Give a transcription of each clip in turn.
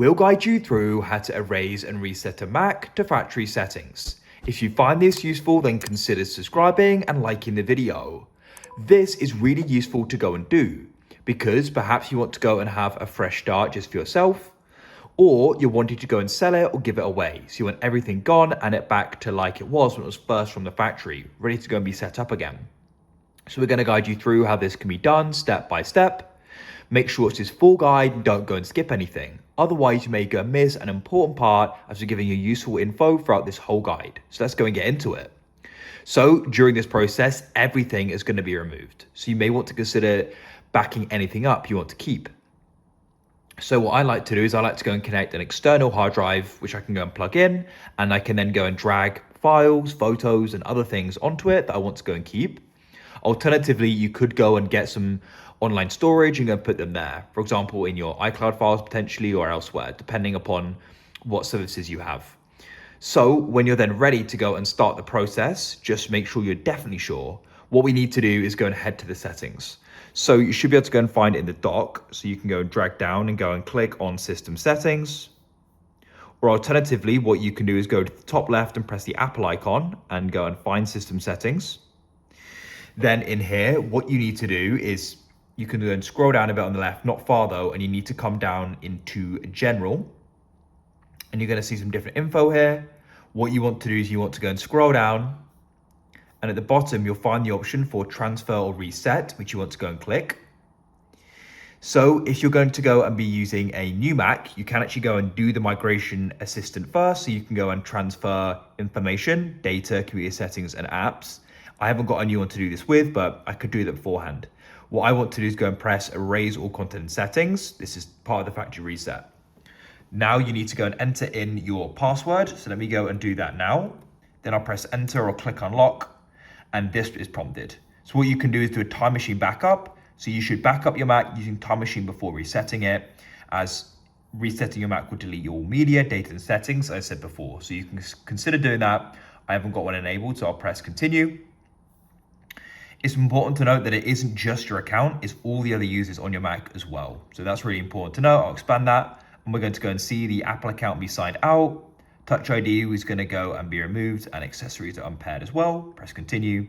We'll guide you through how to erase and reset a Mac to factory settings. If you find this useful, then consider subscribing and liking the video. This is really useful to go and do because perhaps you want to go and have a fresh start just for yourself, or you're wanting to go and sell it or give it away. So you want everything gone and it back to like it was when it was first from the factory, ready to go and be set up again. So we're going to guide you through how this can be done step by step. Make sure it's this full guide and don't go and skip anything. Otherwise, you may go and miss an important part as we're giving you useful info throughout this whole guide. So let's go and get into it. So during this process, everything is going to be removed. So you may want to consider backing anything up you want to keep. So what I like to do is I like to go and connect an external hard drive, which I can go and plug in, and I can then go and drag files, photos, and other things onto it that I want to go and keep. Alternatively, you could go and get some online storage and go and put them there. For example, in your iCloud files potentially or elsewhere, depending upon what services you have. So when you're then ready to go and start the process, just make sure you're definitely sure. What we need to do is go and head to the settings. So you should be able to go and find it in the dock. So you can go and drag down and go and click on System Settings. Or alternatively, what you can do is go to the top left and press the Apple icon and go and find System Settings. Then in here, what you need to do is you can then scroll down a bit on the left, not far though, and you need to come down into General. And you're going to see some different info here. What you want to do is you want to go and scroll down. And at the bottom, you'll find the option for transfer or reset, which you want to go and click. So if you're going to go and be using a new Mac, you can actually go and do the migration assistant first. So you can go and transfer information, data, computer settings, and apps. I haven't got a new one to do this with, but I could do that beforehand. What I want to do is go and press erase all content and settings. This is part of the factory reset. Now you need to go and enter in your password. So let me go and do that now. Then I'll press enter or click unlock. And this is prompted. So what you can do is do a time machine backup. So you should back up your Mac using time machine before resetting it, as resetting your Mac will delete your media, data, and settings, as I said before. So you can consider doing that. I haven't got one enabled, so I'll press continue. It's important to note that it isn't just your account, it's all the other users on your Mac as well. So that's really important to know. I'll expand that. And we're going to go and see the Apple account be signed out. Touch ID is going to go and be removed, and accessories are unpaired as well. Press continue.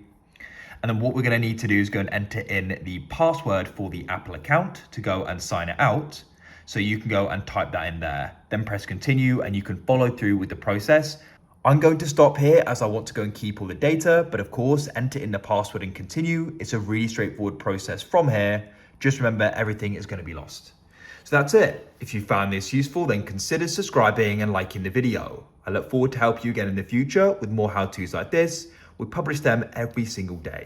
And then what we're going to need to do is go and enter in the password for the Apple account to go and sign it out. So you can go and type that in there, then press continue, and you can follow through with the process. I'm going to stop here as I want to go and keep all the data, but of course, enter in the password and continue. It's a really straightforward process from here. Just remember, everything is going to be lost. So that's it. If you found this useful, then consider subscribing and liking the video. I look forward to help you again in the future with more how-tos like this. We publish them every single day.